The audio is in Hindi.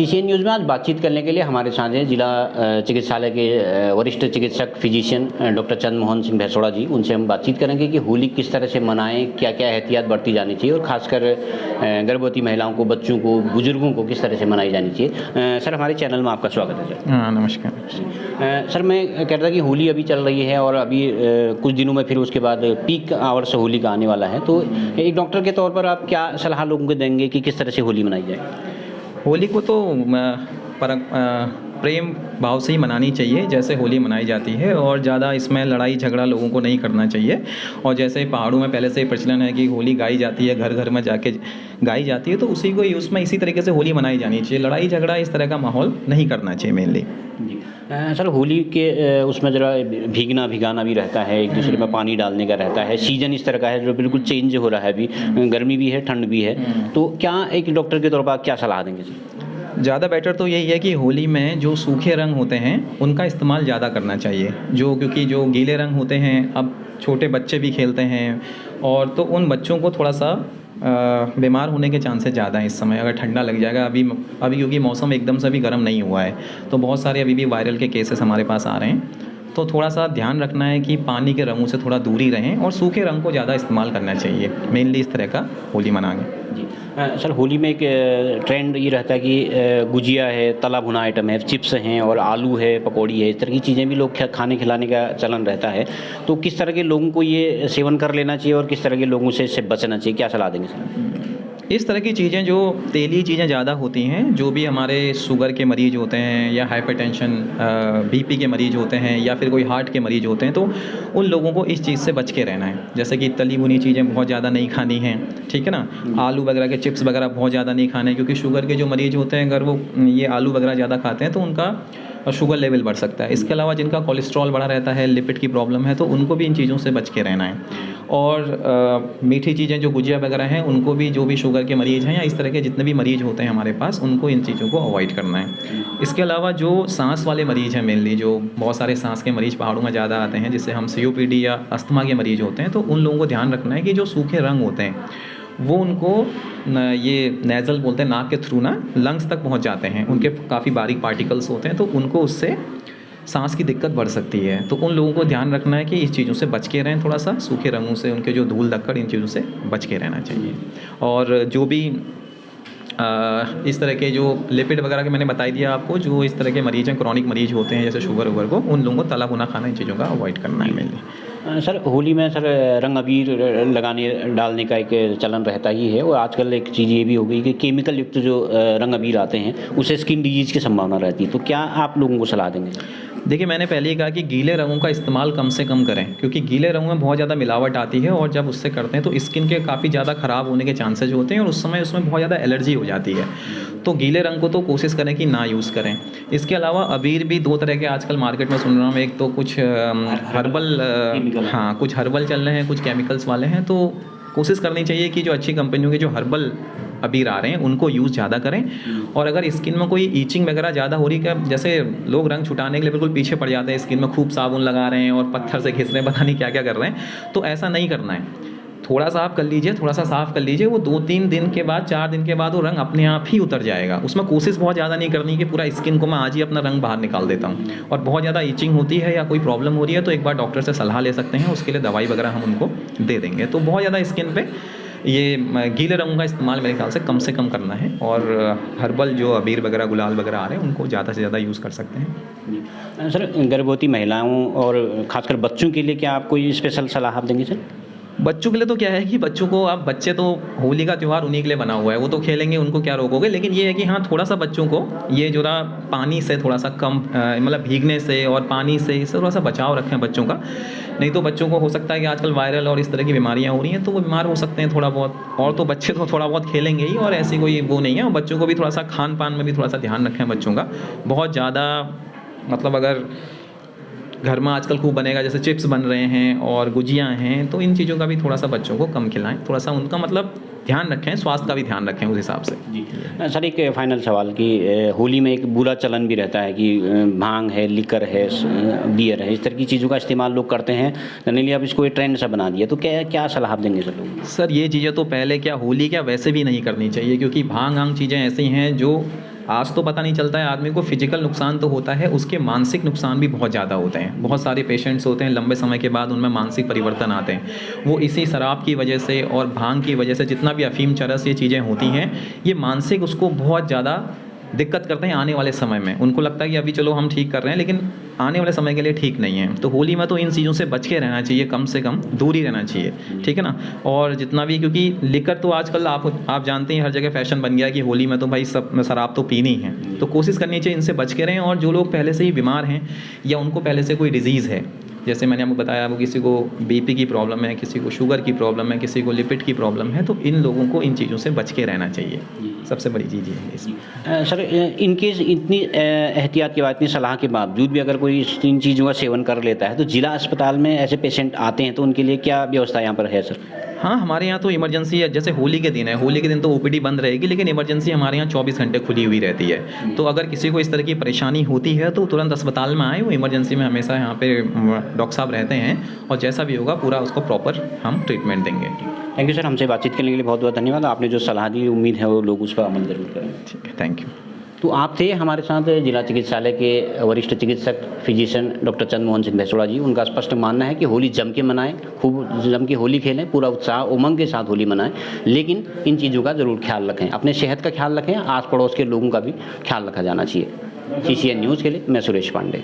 सीसीएन न्यूज़ में आज बातचीत करने के लिए हमारे साथ हैं जिला चिकित्सालय के वरिष्ठ चिकित्सक फिजिशियन डॉक्टर चंद्रमोहन सिंह भैंसोड़ा जी। उनसे हम बातचीत करेंगे कि होली किस तरह से मनाएं, क्या क्या एहतियात बरती जानी चाहिए और ख़ासकर गर्भवती महिलाओं को, बच्चों को, बुजुर्गों को किस तरह से मनाई जानी चाहिए। सर, हमारे चैनल में आपका स्वागत है सर। हाँ, नमस्कार। सर, मैं कह रहा था कि होली अभी चल रही है और अभी कुछ दिनों में फिर उसके बाद पीक आवर्स होली का आने वाला है, तो एक डॉक्टर के तौर पर आप क्या सलाह लोगों को देंगे कि किस तरह से होली मनाई जाए? होली को तो प्रेम भाव से ही मनानी चाहिए, जैसे होली मनाई जाती है, और ज़्यादा इसमें लड़ाई झगड़ा लोगों को नहीं करना चाहिए। और जैसे पहाड़ों में पहले से ही प्रचलन है कि होली गाई जाती है, घर घर में जाके गाई जाती है, तो उसी को उसमें इसी तरीके से होली मनाई जानी चाहिए। लड़ाई झगड़ा इस तरह का माहौल नहीं करना चाहिए मेनली। जी सर, होली के उसमें ज़रा भीगना भिगाना भी रहता है, एक दूसरे में पानी डालने का रहता है। सीजन इस तरह का है जो बिल्कुल चेंज हो रहा है, अभी गर्मी भी है, ठंड भी है, तो क्या एक डॉक्टर के तौर पर आप क्या सलाह देंगे जी? ज़्यादा बेटर तो यही है कि होली में जो सूखे रंग होते हैं उनका इस्तेमाल ज़्यादा करना चाहिए, क्योंकि जो गीले रंग होते हैं, अब छोटे बच्चे भी खेलते हैं, और तो उन बच्चों को थोड़ा सा बीमार होने के चांसेस ज़्यादा हैं इस समय। अगर ठंडा लग जाएगा अभी क्योंकि मौसम एकदम से भी गर्म नहीं हुआ है, तो बहुत सारे अभी भी वायरल के केसेस हमारे पास आ रहे हैं। तो थोड़ा सा ध्यान रखना है कि पानी के रंगों से थोड़ा दूरी रहें और सूखे रंग को ज़्यादा इस्तेमाल करना चाहिए, मेनली इस तरह का होली मनाएंगे जी। सर, होली में एक ट्रेंड ये रहता है कि गुजिया है, तला भुना आइटम है, चिप्स हैं और आलू है, पकौड़ी है, इस तरह की चीज़ें भी लोग खाने खिलाने का चलन रहता है। तो किस तरह के लोगों को ये सेवन कर लेना चाहिए और किस तरह के लोगों से इससे बचना चाहिए, क्या सलाह देंगे सर? इस तरह की चीज़ें, जो तेली चीज़ें ज़्यादा होती हैं, जो भी हमारे शुगर के मरीज़ होते हैं या हाइपरटेंशन बीपी के मरीज़ होते हैं या फिर कोई हार्ट के मरीज़ होते हैं, तो उन लोगों को इस चीज़ से बच के रहना है। जैसे कि तली भुनी चीज़ें बहुत ज़्यादा नहीं खानी हैं, ठीक है ना। आलू वगैरह के चिप्स वगैरह बहुत ज़्यादा नहीं खाने, क्योंकि शुगर के जो मरीज़ होते हैं, अगर वो ये आलू वगैरह ज़्यादा खाते हैं तो उनका शुगर लेवल बढ़ सकता है। इसके अलावा जिनका कोलेस्ट्रॉल बढ़ा रहता है, लिपिड की प्रॉब्लम है, तो उनको भी इन चीज़ों से बच के रहना है। और मीठी चीज़ें जो गुजिया वगैरह हैं, उनको भी, जो भी शुगर के मरीज़ हैं या इस तरह के जितने भी मरीज़ होते हैं हमारे पास, उनको इन चीज़ों को अवॉइड करना है। इसके अलावा जो सांस वाले मरीज़ हैं, मेनली जो बहुत सारे सांस के मरीज़ पहाड़ों में ज़्यादा आते हैं, जिससे हम COPD या अस्थमा के मरीज़ होते हैं, तो उन लोगों को ध्यान रखना है कि जो सूखे रंग होते हैं वो उनको ये नेज़ल बोलते हैं, नाक के थ्रू ना लंग्स तक पहुंच जाते हैं, उनके काफ़ी बारीक पार्टिकल्स होते हैं, तो उनको उससे सांस की दिक्कत बढ़ सकती है। तो उन लोगों को ध्यान रखना है कि इस चीज़ों से बच के रहें, थोड़ा सा सूखे रंगों से, उनके जो धूल धक्कड़, इन चीज़ों से बच के रहना चाहिए। और जो भी इस तरह के जो लिपिड वगैरह के मैंने बता दिया आपको, जो इस तरह के मरीज़ हैं, क्रॉनिक मरीज़ होते हैं जैसे शुगर वगैरह को, उन लोगों को तला भुना खाना, इन चीज़ों का अवॉइड करना है मेनली। सर, होली में सर रंग अबीर लगाने डालने का एक चलन रहता ही है, और आजकल एक चीज़ ये भी हो गई कि केमिकल युक्त जो रंग अबीर आते हैं उससे स्किन डिजीज़ की संभावना रहती है, तो क्या आप लोगों को सलाह देंगे? देखिए, मैंने पहले ही कहा कि गीले रंगों का इस्तेमाल कम से कम करें, क्योंकि गीले रंगों में बहुत ज़्यादा मिलावट आती है, और जब उससे करते हैं तो स्किन के काफ़ी ज़्यादा ख़राब होने के चांसेस होते हैं, और उस समय उसमें बहुत ज़्यादा एलर्जी हो जाती है। तो गीले रंग को तो कोशिश करें कि ना यूज़ करें। इसके अलावा अबीर भी दो तरह के आजकल मार्केट में सुन रहा हूँ, एक तो कुछ हर्बल, हाँ, कुछ हर्बल चल रहे हैं, कुछ केमिकल्स वाले हैं। तो कोशिश करनी चाहिए कि जो अच्छी कंपनियों के जो हर्बल अबीर आ रहे हैं उनको यूज़ ज़्यादा करें। और अगर स्किन में कोई ईचिंग वगैरह ज़्यादा हो रही है, जैसे लोग रंग छुटाने के लिए बिल्कुल पीछे पड़ जाते हैं, स्किन में खूब साबुन लगा रहे हैं और पत्थर से घिस रहे हैं, पता नहीं क्या क्या कर रहे हैं, तो ऐसा नहीं करना है। थोड़ा सा आप कर लीजिए, थोड़ा सा साफ़ कर लीजिए, वो 2-3 दिन के बाद, 4 दिन के बाद वो रंग अपने आप ही उतर जाएगा। उसमें कोशिश बहुत ज़्यादा नहीं करनी कि पूरा स्किन को मैं आज ही अपना रंग बाहर निकाल देता हूँ। और बहुत ज़्यादा ईचिंग होती है या कोई प्रॉब्लम हो रही है तो एक बार डॉक्टर से सलाह ले सकते हैं, उसके लिए दवाई वगैरह हम उनको दे देंगे। तो बहुत ज़्यादा स्किन पे ये गीले रंगों का इस्तेमाल मेरे ख्याल से कम करना है, और हर्बल जो अबीर वगैरह, गुलाल वगैरह आ रहे हैं, उनको ज़्यादा से ज़्यादा यूज़ कर सकते हैं। सर, गर्भवती महिलाओं और खासकर बच्चों के लिए क्या आप कोई स्पेशल सलाह आप देंगे सर? बच्चों के लिए तो क्या है कि बच्चों को, अब बच्चे तो होली का त्यौहार उन्हीं के लिए बना हुआ है, वो तो खेलेंगे, उनको क्या रोकोगे। लेकिन ये है कि हाँ, थोड़ा सा बच्चों को ये जो ना पानी से थोड़ा सा कम, मतलब भीगने से और पानी से, इससे थोड़ा सा बचाव रखें बच्चों का। नहीं तो बच्चों को हो सकता है कि आजकल वायरल और इस तरह की बीमारियाँ हो रही हैं, तो वो बीमार हो सकते हैं थोड़ा बहुत। और तो बच्चे तो थोड़ा बहुत खेलेंगे ही, और ऐसी कोई वो नहीं है। और बच्चों को भी थोड़ा सा खान पान में भी थोड़ा सा ध्यान रखें बच्चों का। बहुत ज़्यादा, मतलब अगर घर में आजकल खूब बनेगा, जैसे चिप्स बन रहे हैं और गुजिया हैं, तो इन चीज़ों का भी थोड़ा सा बच्चों को कम खिलाएं, थोड़ा सा उनका मतलब ध्यान रखें, स्वास्थ्य का भी ध्यान रखें उस हिसाब से। जी सर, एक फाइनल सवाल कि होली में एक बुरा चलन भी रहता है कि भांग है, लिकर है, बियर है, इस तरह की चीज़ों का इस्तेमाल लोग करते हैं। जनरली अब इसको एक ट्रेंड सा बना दिया, तो क्या सलाह देंगे सर लोग? सर, ये चीज़ें तो पहले क्या होली क्या वैसे भी नहीं करनी चाहिए, क्योंकि भांग चीज़ें ऐसी हैं जो आज तो पता नहीं चलता है आदमी को, फिजिकल नुकसान तो होता है, उसके मानसिक नुकसान भी बहुत ज़्यादा होते हैं। बहुत सारे पेशेंट्स होते हैं लंबे समय के बाद उनमें मानसिक परिवर्तन आते हैं। वो इसी शराब की वजह से और भांग की वजह से, जितना भी अफीम, चरस, ये चीज़ें होती हैं, ये मानसिक उसको बहुत ज़्यादा दिक्कत करते हैं आने वाले समय में। उनको लगता है कि अभी चलो हम ठीक कर रहे हैं, लेकिन आने वाले समय के लिए ठीक नहीं है। तो होली में तो इन चीज़ों से बच के रहना चाहिए, कम से कम दूर ही रहना चाहिए, ठीक है ना। और जितना भी, क्योंकि लिकर तो आजकल आप जानते हैं हर जगह फैशन बन गया है कि होली में तो भाई सब शराब तो पीनी है। तो कोशिश करनी चाहिए इनसे बच के रहें। और जो लोग पहले से ही बीमार हैं या उनको पहले से कोई डिजीज़ है, जैसे मैंने आपको बताया, वो किसी को बीपी की प्रॉब्लम है, किसी को शुगर की प्रॉब्लम है, किसी को लिपिड की प्रॉब्लम है, तो इन लोगों को इन चीज़ों से बच के रहना चाहिए। सबसे बड़ी चीज़ ये है इसमें। सर, इनकेस इतनी एहतियात के बाद, इतनी सलाह के बावजूद भी अगर कोई इन चीज़ों का सेवन कर लेता है, तो जिला अस्पताल में ऐसे पेशेंट आते हैं तो उनके लिए क्या व्यवस्था यहाँ पर है सर? हाँ, हमारे यहाँ तो इमरजेंसी है। जैसे होली के दिन है, होली के दिन तो ओपीडी बंद रहेगी, लेकिन इमरजेंसी हमारे यहाँ 24 घंटे खुली हुई रहती है। तो अगर किसी को इस तरह की परेशानी होती है तो तुरंत अस्पताल में आए। वो इमरजेंसी में हमेशा यहाँ पे डॉक्टर साहब रहते हैं, और जैसा भी होगा पूरा उसको प्रॉपर हम ट्रीटमेंट देंगे। थैंक यू सर, हमसे बातचीत करने के लिए बहुत बहुत धन्यवाद। आपने जो सलाह दी, उम्मीद है वो लोग उस पर अमल जरूर करें। ठीक है, थैंक यू। तो आप थे हमारे साथ जिला चिकित्सालय के वरिष्ठ चिकित्सक फिजिशियन डॉक्टर चंद्र मोहन सिंह भैसोड़ा जी। उनका स्पष्ट मानना है कि होली जम के मनाएं, खूब जम के होली खेलें, पूरा उत्साह उमंग के साथ होली मनाएं, लेकिन इन चीज़ों का ज़रूर ख्याल रखें, अपने सेहत का ख्याल रखें, आस पड़ोस के लोगों का भी ख्याल रखा जाना चाहिए। CCN न्यूज़ के लिए मैं सुरेश पांडे।